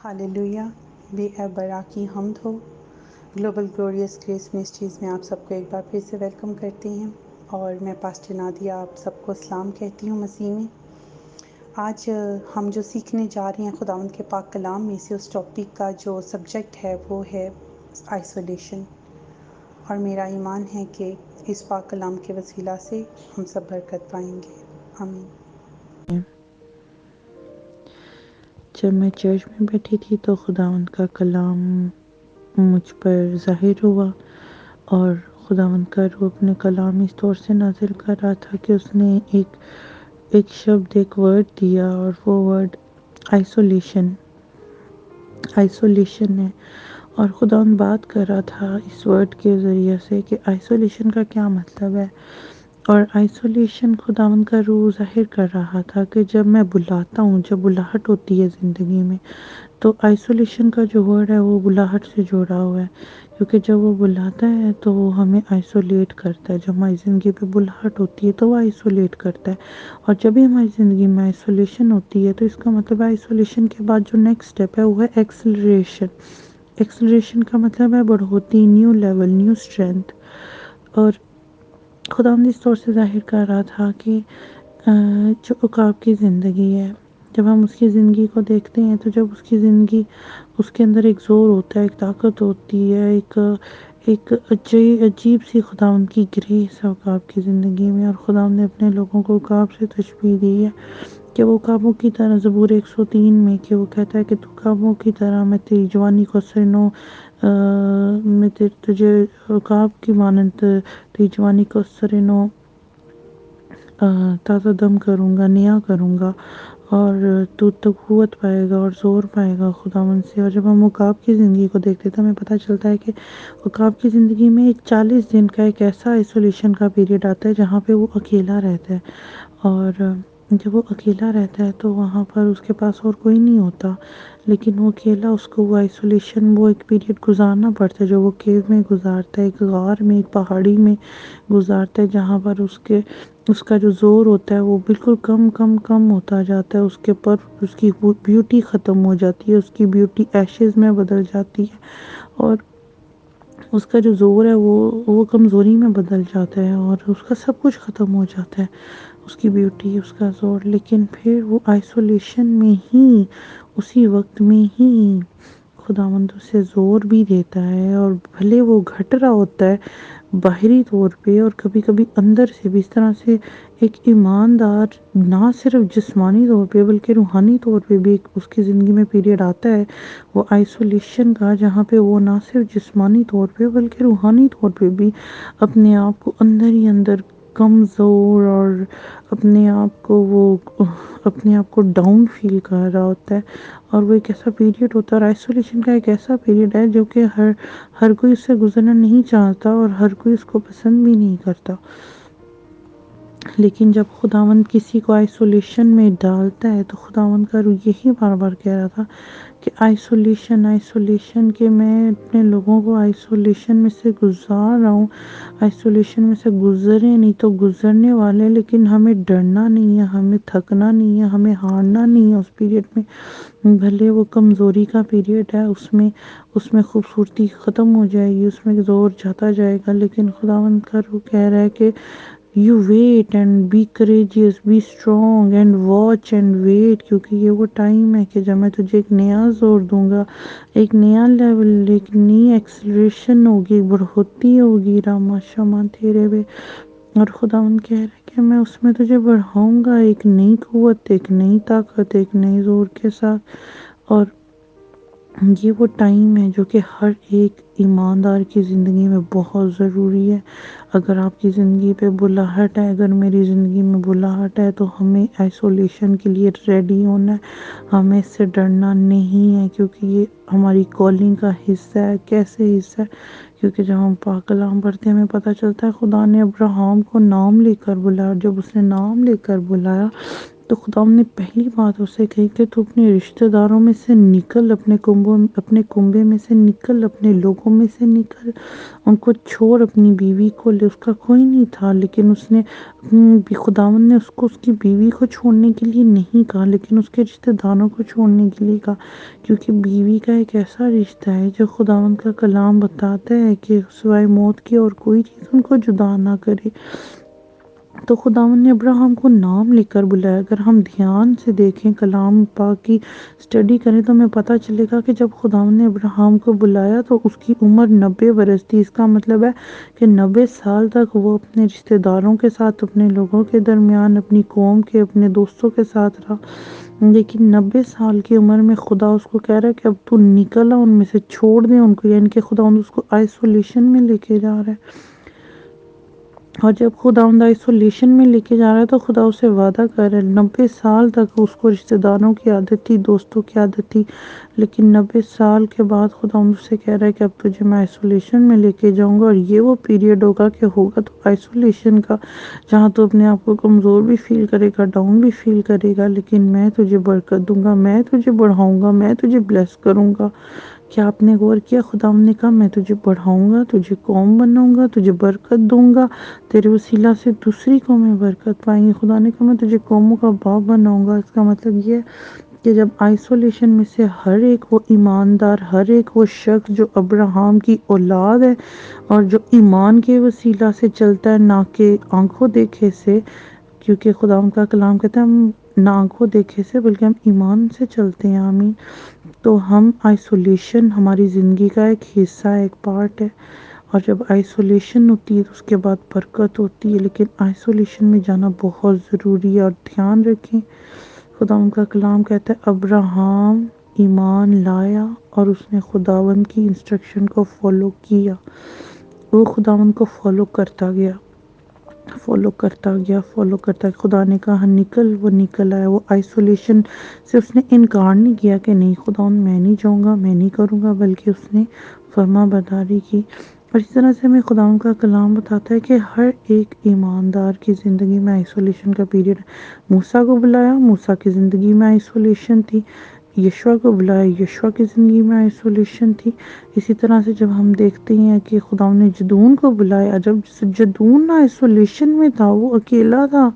Hallelujah, بے ابرا کی حمد ہو۔ گلوبل گلوریس گریس منسٹریز میں آپ سب کو ایک بار پھر سے ویلکم کرتے ہیں، اور میں پاسٹر نادیہ آپ سب کو سلام کہتی ہوں مسیح میں۔ آج ہم جو سیکھنے جا رہے ہیں خداوند کے پاک کلام میں سے، اس ٹاپک کا جو سبجیکٹ ہے وہ ہے آئسولیشن، اور میرا ایمان ہے کہ اس پاک کلام کے وسیلہ سے ہم سب برکت پائیں گے۔ آمین۔ جب میں چرچ میں بیٹھی تھی تو خداوند کا کلام مجھ پر ظاہر ہوا، اور خداوند کا روح اپنے کلام اس طور سے نازل کر رہا تھا کہ اس نے ایک شبد، ایک ورڈ دیا، اور وہ ورڈ آئسولیشن ہے۔ اور خداوند بات کر رہا تھا اس ورڈ کے ذریعے سے کہ آئسولیشن کا کیا مطلب ہے۔ اور آئسولیشن خداوند کا روح ظاہر کر رہا تھا کہ جب میں بلاتا ہوں، جب بلاہٹ ہوتی ہے زندگی میں، تو آئسولیشن کا جو ورڈ ہے وہ بلاہٹ سے جوڑا ہوا ہے، کیونکہ جب وہ بلاتا ہے تو وہ ہمیں آئسولیٹ کرتا ہے۔ جب ہماری زندگی پہ بلاہٹ ہوتی ہے تو وہ آئسولیٹ کرتا ہے، اور جب بھی ہماری زندگی میں آئسولیشن ہوتی ہے تو اس کا مطلب ہے آئسولیشن کے بعد جو نیکسٹ اسٹیپ ہے وہ ہے ایکسلریشن۔ ایکسلریشن کا مطلب ہے بڑھوتی، نیو لیول، نیو اسٹرینتھ۔ اور خداوند اس طور سے ظاہر کر رہا تھا کہ جو عقاب کی زندگی ہے، جب ہم اس کی زندگی کو دیکھتے ہیں تو جب اس کی زندگی، اس کے اندر ایک زور ہوتا ہے، ایک طاقت ہوتی ہے، ایک عجیب سی خداوند کی گریس ہے عقاب کی زندگی میں۔ اور خداوند نے اپنے لوگوں کو عقاب سے تشبیہ دی ہے کہ وہ عقابوں کی طرح، زبور 103 میں کہ وہ کہتا ہے کہ تو عقابوں کی طرح میں تیری جوانی کو سرنو، میں تجھے عقاب کی مانند تیری جوانی کو سرنو تازہ دم کروں گا، نیا کروں گا، اور تو قوت پائے گا اور زور پائے گا خداوند سے۔ اور جب ہم عقاب کی زندگی کو دیکھتے ہیں تو ہمیں پتہ چلتا ہے کہ عقاب کی زندگی میں ایک 40 دن کا ایک ایسا آئسولیشن کا پیریڈ آتا ہے جہاں پہ وہ اکیلا رہتا ہے، اور جب وہ اکیلا رہتا ہے تو وہاں پر اس کے پاس اور کوئی نہیں ہوتا، لیکن وہ اکیلا، اس کو وہ آئسولیشن، وہ ایک پیریڈ گزارنا پڑتا ہے جو وہ کیو میں گزارتا ہے، ایک غار میں، ایک پہاڑی میں گزارتا ہے، جہاں پر اس کا جو زور ہوتا ہے وہ بالکل کم ہوتا جاتا ہے، اس کے پر اس کی بیوٹی ختم ہو جاتی ہے، اس کی بیوٹی ایشز میں بدل جاتی ہے، اور اس کا جو زور ہے وہ کمزوری میں بدل جاتا ہے، اور اس کا سب کچھ ختم ہو جاتا ہے، اس کی بیوٹی، اس کا زور۔ لیکن پھر وہ آئسولیشن میں ہی، اسی وقت میں ہی خداوند اسے زور بھی دیتا ہے، اور بھلے وہ گھٹ رہا ہوتا ہے باہری طور پہ اور کبھی کبھی اندر سے بھی، اس طرح سے ایک ایماندار نہ صرف جسمانی طور پہ بلکہ روحانی طور پہ بھی ایک اس کی زندگی میں پیریڈ آتا ہے وہ آئسولیشن کا، جہاں پہ وہ نہ صرف جسمانی طور پہ بلکہ روحانی طور پہ بھی اپنے آپ کو اندر ہی اندر کمزور، اور اپنے آپ کو ڈاؤن فیل کر رہا ہوتا ہے۔ اور وہ ایک ایسا پیریڈ ہوتا ہے، اور آئسولیشن کا ایک ایسا پیریڈ ہے جو کہ ہر کوئی اس سے گزرنا نہیں چاہتا، اور ہر کوئی اس کو پسند بھی نہیں کرتا۔ لیکن جب خداوند کسی کو آئسولیشن میں ڈالتا ہے تو خداوند کا روح یہی بار بار کہہ رہا تھا کہ آئسولیشن، کہ میں اپنے لوگوں کو آئسولیشن میں سے گزار رہا ہوں، آئسولیشن میں سے گزرے نہیں تو گزرنے والے، لیکن ہمیں ڈرنا نہیں ہے، ہمیں تھکنا نہیں ہے، ہمیں ہارنا نہیں ہے اس پیریڈ میں۔ بھلے وہ کمزوری کا پیریڈ ہے، اس میں خوبصورتی ختم ہو جائے گی، اس میں زور جاتا جائے گا، لیکن خداوند کا روح کہہ رہا ہے کہ You wait and be courageous, be strong and watch and wait، کیونکہ یہ وہ ٹائم ہے کہ جب میں تجھے ایک نیا زور دوں گا، ایک نیا لیول، ایک نئی ایکسلریشن ہوگی، ایک بڑھوتی ہوگی، راما شما تیرے بے۔ اور خداوند کہہ رہا ہے کہ میں اس میں تجھے بڑھاؤں گا، ایک نئی قوت، ایک نئی طاقت، ایک نئی زور کے ساتھ۔ اور یہ وہ ٹائم ہے جو کہ ہر ایک ایماندار کی زندگی میں بہت ضروری ہے۔ اگر آپ کی زندگی پہ بلاہٹ ہے، اگر میری زندگی میں بلاہٹ ہے، تو ہمیں آئسولیشن کے لیے ریڈی ہونا ہے، ہمیں اس سے ڈرنا نہیں ہے، کیونکہ یہ ہماری کالنگ کا حصہ ہے۔ کیسے حصہ ہے؟ کیونکہ جب ہم پاک کلام پڑھتے ہیں ہمیں پتہ چلتا ہے خدا نے ابراہیم کو نام لے کر بلایا، اور جب اس نے نام لے کر بلایا تو خدا نے پہلی بات اسے کہی کہ تو اپنے رشتہ داروں میں سے نکل، اپنے کنبے میں سے نکل، اپنے لوگوں میں سے نکل، ان کو چھوڑ، اپنی بیوی کو لے۔ اس کا کوئی نہیں تھا، لیکن اس نے خداوند نے اس کو اس کی بیوی کو چھوڑنے کے لیے نہیں کہا، لیکن اس کے رشتہ داروں کو چھوڑنے کے لیے کہا، کیونکہ بیوی کا ایک ایسا رشتہ ہے جو خداوند کا کلام بتاتا ہے کہ سوائے موت کی اور کوئی چیز ان کو جدا نہ کرے۔ تو خداوند نے ابراہیم کو نام لے کر بلایا۔ اگر ہم دھیان سے دیکھیں، کلام پاک کی اسٹڈی کریں، تو ہمیں پتہ چلے گا کہ جب خداوند نے ابراہیم کو بلایا تو اس کی عمر 90 برس تھی۔ اس کا مطلب ہے کہ 90 سال تک وہ اپنے رشتہ داروں کے ساتھ، اپنے لوگوں کے درمیان، اپنی قوم کے، اپنے دوستوں کے ساتھ رہا، لیکن 90 سال کی عمر میں خدا اس کو کہہ رہا ہے کہ اب تو نکل آ، ان میں سے چھوڑ دے ان کو، یعنی کہ خداوند اس کو آئسولیشن میں لے کے جا رہا ہے۔ اور جب خداوند آئسولیشن میں لے کے جا رہا ہے تو خدا اسے وعدہ کر رہا ہے۔ 90 سال تک اس کو رشتہ داروں کی عادت تھی، دوستوں کی عادت تھی، لیکن 90 سال کے بعد خداوند اسے کہہ رہا ہے کہ اب تجھے میں آئسولیشن میں لے کے جاؤں گا، اور یہ وہ پیریڈ ہوگا کہ ہوگا تو آئسولیشن کا، جہاں تو اپنے آپ کو کمزور بھی فیل کرے گا، ڈاؤن بھی فیل کرے گا، لیکن میں تجھے برکت دوں گا، میں تجھے بڑھاؤں گا، میں تجھے بلیس کروں گا۔ کیا آپ نے غور کیا؟ خداوند نے کہا میں تجھے بڑھاؤں گا، تجھے قوم بناؤں گا، تجھے برکت دوں گا، تیرے وسیلہ سے دوسری قومیں برکت پائیں گی۔ خدا نے کہا میں تجھے قوموں کا باپ بناؤں گا۔ اس کا مطلب یہ ہے کہ جب آئسولیشن میں سے ہر ایک وہ ایماندار، ہر ایک وہ شخص جو ابراہیم کی اولاد ہے اور جو ایمان کے وسیلہ سے چلتا ہے، نہ کہ آنکھوں دیکھے سے، کیونکہ خدا کا کلام کہتا ہے ہم نہ آنکھوں دیکھے سے بلکہ ہم ایمان سے چلتے ہیں، آمین۔ تو ہم آئسولیشن ہماری زندگی کا ایک حصہ ہے، ایک پارٹ ہے، اور جب آئسولیشن ہوتی ہے تو اس کے بعد برکت ہوتی ہے، لیکن آئسولیشن میں جانا بہت ضروری ہے۔ اور دھیان رکھیں، خدا ان کا کلام کہتا ہے ابراہیم ایمان لایا اور اس نے خداوند کی انسٹرکشن کو فالو کیا، وہ خداوند کو فالو کرتا گیا، فالو کرتا گیا، فالو کرتا گیا۔ خدا نے کہا نکل، وہ نکل آیا۔ وہ آئسولیشن سے اس نے انکار نہیں کیا کہ نہیں خداوند میں نہیں جاؤں گا، میں نہیں کروں گا، بلکہ اس نے فرما برداری کی۔ اور اس طرح سے ہمیں خداوند کا کلام بتاتا ہے کہ ہر ایک ایماندار کی زندگی میں آئسولیشن کا پیریڈ ہے۔ موسیٰ کو بلایا، موسیٰ کی زندگی میں آئسولیشن تھی۔ یشوع کو بلایا، یشوع کی زندگی میں آئسولیشن تھی۔ اسی طرح سے جب ہم دیکھتے ہیں کہ خداوند نے جدون کو بلایا، جب جدون آئسولیشن میں تھا، وہ اکیلا تھا،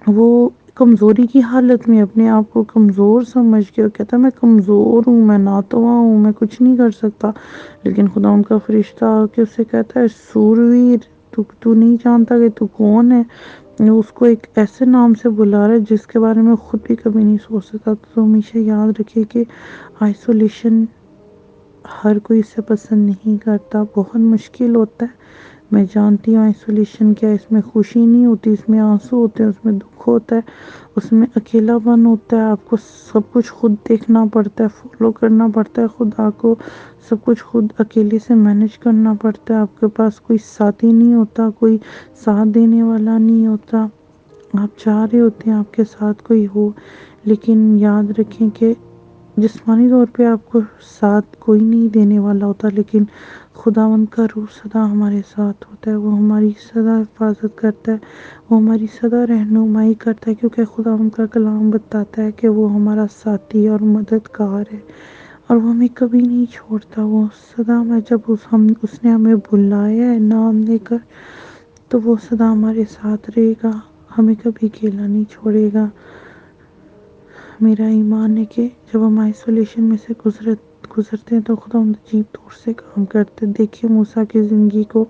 وہ کمزوری کی حالت میں اپنے آپ کو کمزور سمجھ کے وہ کہتا میں کمزور ہوں، میں ناتواں ہوں، میں کچھ نہیں کر سکتا، لیکن خدا ان کا فرشتہ آ کے اسے کہتا ہے سورویر، تو نہیں جانتا کہ تو کون ہے۔ وہ اس کو ایک ایسے نام سے بلا رہا ہے جس کے بارے میں خود بھی کبھی نہیں سوچ سکتا۔ تو ہمیشہ یاد رکھے کہ آئسولیشن ہر کوئی اسے پسند نہیں کرتا، بہت مشکل ہوتا ہے۔ میں جانتی ہوں آئسولیشن کیا، اس میں خوشی نہیں ہوتی، اس میں آنسو ہوتے ہیں، اس میں دکھ ہوتا ہے، اس میں اکیلا پن ہوتا ہے، آپ کو سب کچھ خود دیکھنا پڑتا ہے، فالو کرنا پڑتا ہے خدا کو، سب کچھ خود اکیلے سے مینج کرنا پڑتا ہے، آپ کے پاس کوئی ساتھی نہیں ہوتا، کوئی ساتھ دینے والا نہیں ہوتا، آپ چاہ رہے ہوتے ہیں آپ کے ساتھ کوئی ہو، لیکن یاد رکھیں کہ جسمانی طور پہ آپ کو ساتھ کوئی نہیں دینے والا ہوتا، لیکن خداوند کا روح سدا ہمارے ساتھ ہوتا ہے، وہ ہماری سدا حفاظت کرتا ہے، وہ ہماری سدا رہنمائی کرتا ہے، کیونکہ خداوند کا کلام بتاتا ہے کہ وہ ہمارا ساتھی اور مددگار ہے، اور وہ ہمیں کبھی نہیں چھوڑتا، وہ سدا میں جب اس نے ہمیں بلایا ہے نام لے کر، تو وہ سدا ہمارے ساتھ رہے گا، ہمیں کبھی اکیلا نہیں چھوڑے گا۔ میرا ایمان ہے کہ جب ہم آئسولیشن میں سے گزرتے ہیں تو خدا عجیب طور سے کام کرتے۔ دیکھیے موسیٰ کی زندگی کو،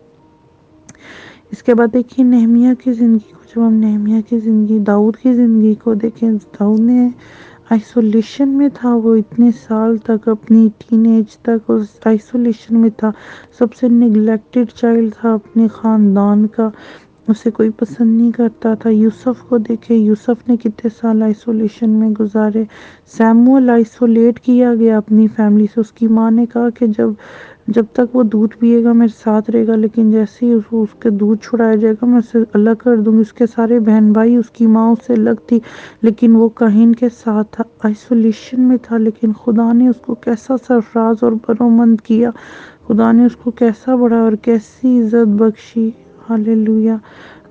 اس کے بعد دیکھیے نہمیہ کی زندگی کو، جب ہم نہمیہ کی زندگی، داؤد کی زندگی کو دیکھیں، داؤد نے آئسولیشن میں تھا، وہ اتنے سال تک اپنی ٹین ایج تک اس آئسولیشن میں تھا، سب سے نیگلیکٹڈ چائلڈ تھا اپنے خاندان کا، اسے کوئی پسند نہیں کرتا تھا۔ یوسف کو دیکھے، یوسف نے کتنے سال آئسولیشن میں گزارے۔ سیموئل آئسولیٹ کیا گیا اپنی فیملی سے، اس کی ماں نے کہا کہ جب تک وہ دودھ پیے گا میرے ساتھ رہے گا، لیکن جیسے ہی اس کے دودھ چھڑایا جائے گا میں اسے الگ کر دوں گی۔ اس کے سارے بہن بھائی، اس کی ماں اس سے الگ تھی، لیکن وہ کاہن کے ساتھ تھا، آئسولیشن میں تھا، لیکن خدا نے اس کو کیسا سرفراز اور برومند کیا، خدا نے اس کو کیسا بڑا اور کیسی عزت بخشی، ہاللیلویہ۔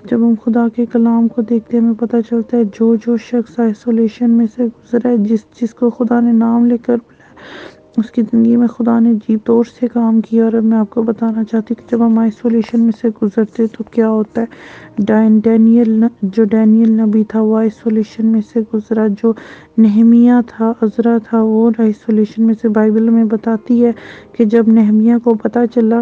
جب ہم خدا کے کلام کو دیکھتے ہیں ہمیں پتہ چلتا ہے جو شخص آئسولیشن میں سے گزرا ہے، جس کو خدا نے نام لے کر بلایا، اس کی زندگی میں خدا نے عجیب طور سے کام کیا۔ اور اب میں آپ کو بتانا چاہتی ہوں کہ جب ہم آئسولیشن میں سے گزرتے تو کیا ہوتا ہے۔ ڈینیل نبی تھا وہ آئسولیشن میں سے گزرا، جو نہمیہ تھا، عزرا تھا، وہ آئسولیشن میں سے۔ بائبل میں بتاتی ہے کہ جب نہمیہ کو پتہ چلا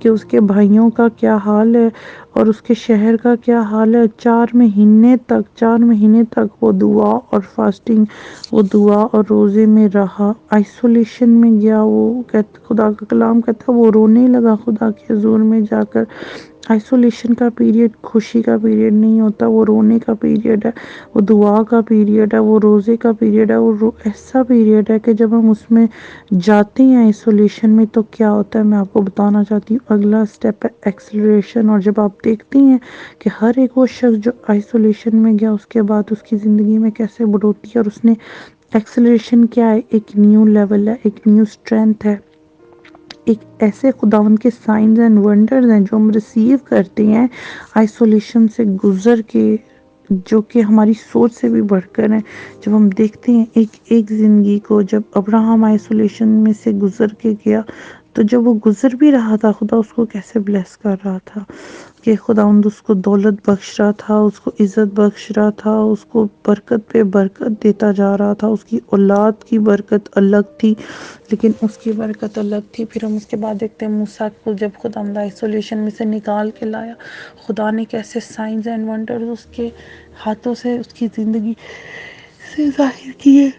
کہ اس کے بھائیوں کا کیا حال ہے اور اس کے شہر کا کیا حال ہے، 4 مہینے تک وہ دعا اور فاسٹنگ، وہ دعا اور روزے میں رہا، آئسولیشن میں گیا۔ وہ خدا کا کلام کہتا ہے وہ رونے لگا خدا کے حضور میں جا کر۔ آئسولیشن کا پیریڈ خوشی کا پیریڈ نہیں ہوتا، وہ رونے کا پیریڈ ہے، وہ دعا کا پیریڈ ہے، وہ روزے کا پیریڈ ہے، وہ ایسا پیریڈ ہے کہ جب ہم اس میں جاتے ہیں آئسولیشن میں تو کیا ہوتا ہے، میں آپ کو بتانا چاہتی ہوں۔ اگلا سٹیپ ہے ایکسلریشن۔ اور جب آپ دیکھتی ہیں کہ ہر ایک وہ شخص جو آئسولیشن میں گیا اس کے بعد اس کی زندگی میں کیسے بڑھوتی ہے، اور اس نے ایکسلریشن کیا ہے، ایک نیو لیول ہے، ایک نیو اسٹرینتھ ہے، ایک ایسے خداوند کے سائنز اینڈ ونڈرز ہیں جو ہم ریسیو کرتے ہیں آئسولیشن سے گزر کے، جو کہ ہماری سوچ سے بھی بڑھ کر ہیں۔ جب ہم دیکھتے ہیں ایک زندگی کو، جب ابراہم آئسولیشن میں سے گزر کے گیا تو جب وہ گزر بھی رہا تھا خدا اس کو کیسے بلیس کر رہا تھا، کہ خداوند اس کو دولت بخش رہا تھا، اس کو عزت بخش رہا تھا، اس کو برکت پہ برکت دیتا جا رہا تھا۔ اس کی اولاد کی برکت الگ تھی، لیکن اس کی برکت الگ تھی۔ پھر ہم اس کے بعد دیکھتے ہیں موسیٰ کو جب خداوند آئسولیشن میں سے نکال کے لایا، خدا نے کیسے سائنز اینڈ ونڈرز اس کے ہاتھوں سے اس کی زندگی سے ظاہر کیے۔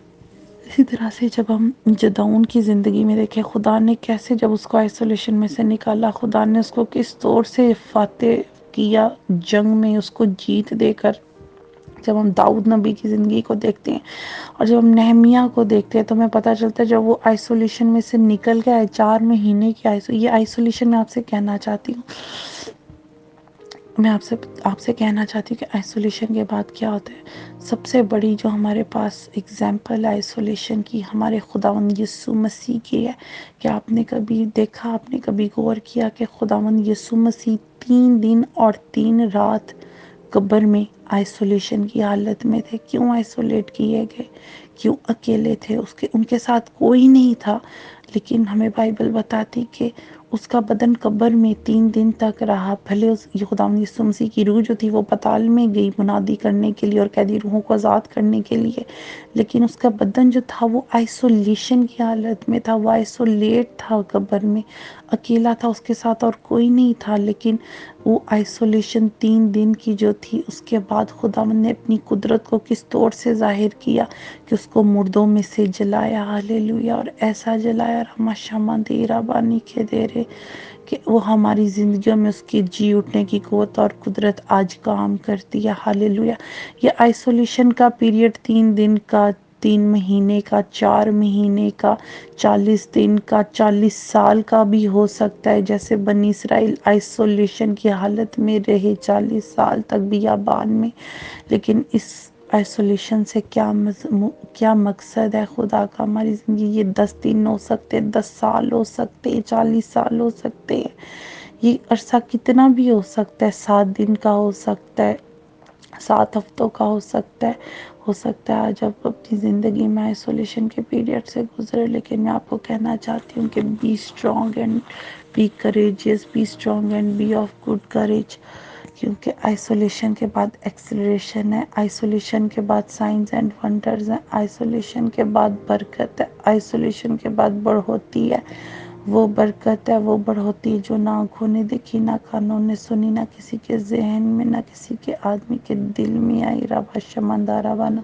اسی طرح سے جب ہم جدعون کی زندگی میں دیکھیں خدا نے کیسے جب اس کو آئسولیشن میں سے نکالا، خدا نے اس کو کس طور سے فاتح کیا جنگ میں، اس کو جیت دے کر۔ جب ہم داؤد نبی کی زندگی کو دیکھتے ہیں اور جب ہم نہمیہ کو دیکھتے ہیں تو ہمیں پتہ چلتا ہے جب وہ آئسولیشن میں سے نکل گیا ہے، 4 مہینے کی یہ آئسولیشن میں آپ سے کہنا چاہتی ہوں، میں آپ سے کہنا چاہتی ہوں کہ آئسولیشن کے بعد کیا ہوتا ہے۔ سب سے بڑی جو ہمارے پاس اگزامپل آئسولیشن کی ہمارے خداوند یسوع مسیح کی ہے، کہ آپ نے کبھی دیکھا، آپ نے کبھی غور کیا کہ خداوند یسوع مسیح 3 دن اور 3 رات قبر میں آئسولیشن کی حالت میں تھے۔ کیوں آئسولیٹ کیے گئے، کیوں اکیلے تھے، ان کے ساتھ کوئی نہیں تھا، لیکن ہمیں بائبل بتاتی کہ اس کا بدن قبر میں 3 دن تک رہا۔ بھلے یہ خداوند یسوع مسیح کی روح جو تھی وہ پتال میں گئی منادی کرنے کے لیے اور قیدی روحوں کو آزاد کرنے کے لیے، لیکن اس کا بدن جو تھا وہ آئسولیشن کی حالت میں تھا، وہ آئسولیٹ تھا، قبر میں اکیلا تھا، اس کے ساتھ اور کوئی نہیں تھا۔ لیکن وہ آئسولیشن 3 دن کی جو تھی، اس کے بعد خداوند نے اپنی قدرت کو کس طور سے ظاہر کیا کہ اس کو مردوں میں سے جلایا، ہاللویا، اور ایسا جلایا رما شما دیرا بانی کے دیرے، کہ وہ ہماری زندگیوں میں اس کی جی اٹھنے کی قوت اور قدرت آج کام کرتی ہے، ہاللویا۔ یہ آئسولیشن کا پیریڈ 3 دن کا، 3 مہینے کا، 4 مہینے کا، 40 دن کا، 40 سال کا بھی ہو سکتا ہے، جیسے بنی اسرائیل آئسولیشن کی حالت میں رہے 40 سال تک بیابان میں۔ لیکن اس آئسولیشن سے کیا مقصد ہے خدا کا ہماری زندگی؟ یہ 10 دن ہو سکتے، 10 سال ہو سکتے، 40 سال ہو سکتے ہیں، یہ عرصہ کتنا بھی ہو سکتا ہے، 7 دن کا ہو سکتا ہے، 7 ہفتوں کا ہو سکتا ہے آج آپ اپنی زندگی میں آئسولیشن کے پیریڈ سے گزرے۔ لیکن میں آپ کو کہنا چاہتی ہوں کہ be strong and be courageous, be strong and be of good courage, کیونکہ آئسولیشن کے بعد ایکسلریشن ہے، آئسولیشن کے بعد سائنز اینڈ ونڈرز ہیں، آئسولیشن کے بعد برکت ہے، آئسولیشن کے بعد بڑھوتی ہے۔ وہ برکت ہے، وہ بڑھوتی جو نہ آنکھوں نے دیکھی، نہ کانوں نے سنی، نہ کسی کے ذہن میں، نہ کسی کے آدمی کے دل میں آئی۔ ربا شمندارا بانا،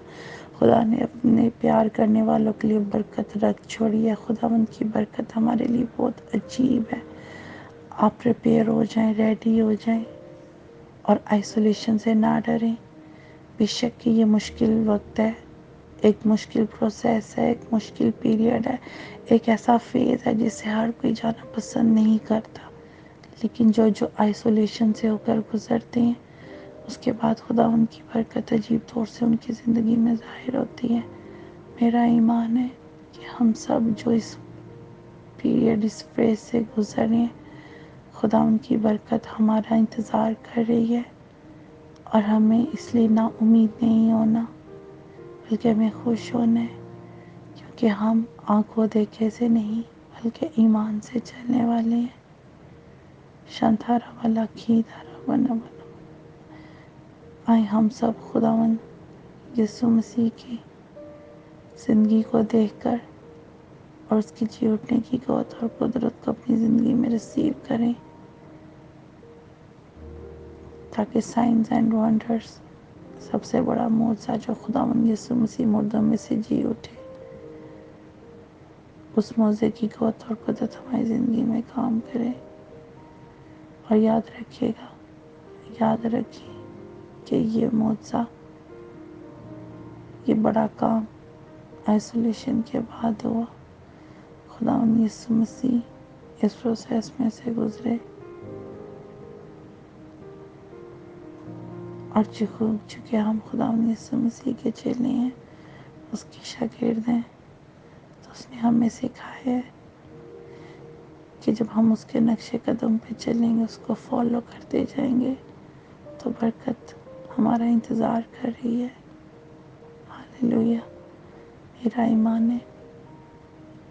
خدا نے اپنے پیار کرنے والوں کے لیے برکت رکھ چھوڑی ہے۔ خداوند کی برکت ہمارے لیے بہت عجیب ہے۔ آپ پریپیئر ہو جائیں، ریڈی ہو جائیں، اور آئسولیشن سے نہ ڈریں۔ بے شک کہ یہ مشکل وقت ہے، ایک مشکل پروسیس ہے، ایک مشکل پیریڈ ہے، ایک ایسا فیز ہے جس سے ہر کوئی جانا پسند نہیں کرتا، لیکن جو آئسولیشن سے ہو کر گزرتے ہیں اس کے بعد خداوند کی برکت عجیب طور سے ان کی زندگی میں ظاہر ہوتی ہے۔ میرا ایمان ہے کہ ہم سب جو اس پیریڈ، اس فیز سے گزر رہے ہیں، خداوند کی برکت ہمارا انتظار کر رہی ہے، اور ہمیں اس لیے نا امید نہیں ہونا، بلکہ ہمیں خوش ہونا ہے، کیونکہ ہم آنکھوں دیکھے سے نہیں بلکہ ایمان سے چلنے والے ہیں۔ شنتھارا والا کھی دھارا بنا بنا، آئے ہم سب خداوند یسوع مسیح کی زندگی کو دیکھ کر اور اس کی جی اٹھنے کی قوت اور قدرت کو اپنی زندگی میں ریسیو کریں، تاکہ سائنز اینڈ ونڈرز، سب سے بڑا معجزہ جو خداوند یسوع مسیح مردوں میں سے جی اٹھے، اس معجزے کی قوت اور قدرت ہماری زندگی میں کام کرے۔ اور یاد رکھیے گا، یاد رکھیے کہ یہ معجزہ، یہ بڑا کام آئسولیشن کے بعد ہوا۔ خداوند یسوع مسیح اس پروسیس میں سے گزرے، اور چونکہ ہم خداوند یسوع مسیح کے چیلے ہیں، اس کی شاگرد ہیں، تو اس نے ہمیں سکھایا ہے کہ جب ہم اس کے نقش قدم پہ چلیں گے، اس کو فالو کرتے جائیں گے، تو برکت ہمارا انتظار کر رہی ہے۔ ہاللویا۔ میرا ایمان ہے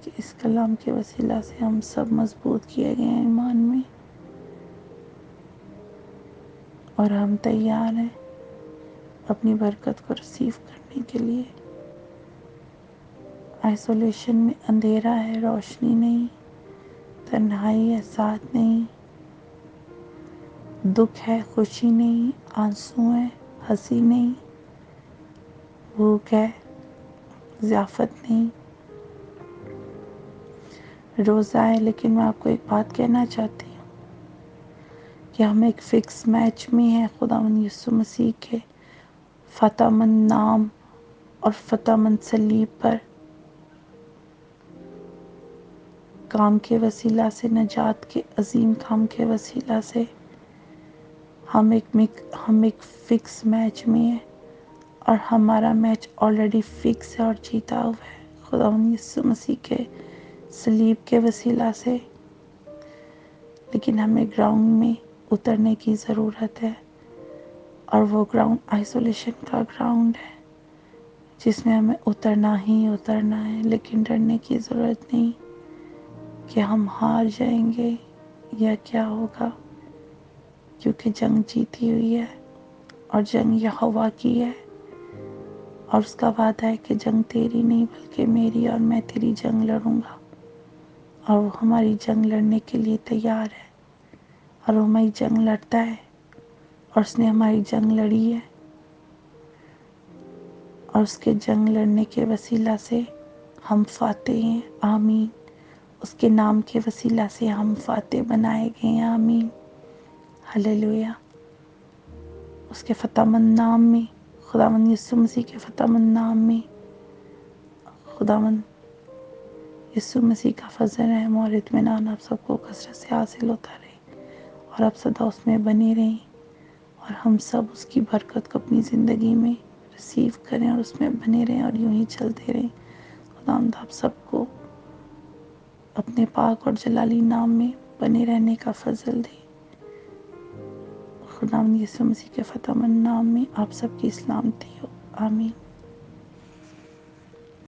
کہ اس کلام کے وسیلہ سے ہم سب مضبوط کیے گئے ہیں ایمان میں، اور ہم تیار ہیں اپنی برکت کو ریسیو کرنے کے لیے۔ آئسولیشن میں اندھیرا ہے، روشنی نہیں، تنہائی ہے، ساتھ نہیں، دکھ ہے، خوشی نہیں، آنسو ہے، ہنسی نہیں، بھوک ہے، ضیافت نہیں، روزہ ہے۔ لیکن میں آپ کو ایک بات کہنا چاہتی ہوں کہ ہم ایک فکس میچ میں ہیں خداوند یسوع مسیح کے فتح مند نام اور فتح مند صلیب پر کام کے وسیلہ سے، نجات کے عظیم کام کے وسیلہ سے ہم ایک فکس میچ میں ہیں، اور ہمارا میچ آلریڈی فکس ہے اور جیتا ہوا ہے خداوند یسوع مسیح کے صلیب کے وسیلہ سے۔ لیکن ہمیں گراؤنڈ میں اترنے کی ضرورت ہے، اور وہ گراؤنڈ آئسولیشن کا گراؤنڈ ہے، جس میں ہمیں اترنا ہی اترنا ہے۔ لیکن ڈرنے کی ضرورت نہیں کہ ہم ہار جائیں گے یا کیا ہوگا، کیونکہ جنگ جیتی ہوئی ہے، اور جنگ یہوہ کی ہے، اور اس کا وعدہ ہے کہ جنگ تیری نہیں بلکہ میری، اور میں تیری جنگ لڑوں گا، اور وہ ہماری جنگ لڑنے کے لیے تیار ہے، اور وہ ہماری جنگ لڑتا ہے، اور اس نے ہماری جنگ لڑی ہے، اور اس کے جنگ لڑنے کے وسیلہ سے ہم فاتح ہیں۔ آمین۔ اس کے نام کے وسیلہ سے ہم فاتح بنائے گئے ہیں۔ آمین۔ ہلیلویا۔ اس کے فتح مند نام میں، خداوند یسوع مسیح کے فتح مند نام میں، خداوند یسوع مسیح کا فضل، رحم اور اطمینان آپ سب کو کثرت سے حاصل ہوتا رہے، اور آپ سدا اس میں بنے رہیں، اور ہم سب اس کی برکت کو اپنی زندگی میں ریسیو کریں اور اس میں بنے رہیں، اور یوں ہی چلتے رہیں۔ خداوند آپ سب کو اپنے پاک اور جلالی نام میں بنے رہنے کا فضل دے۔ خداوند یسوع مسیح کے فتح مند نام میں آپ سب کی سلامتی ہو۔ آمین۔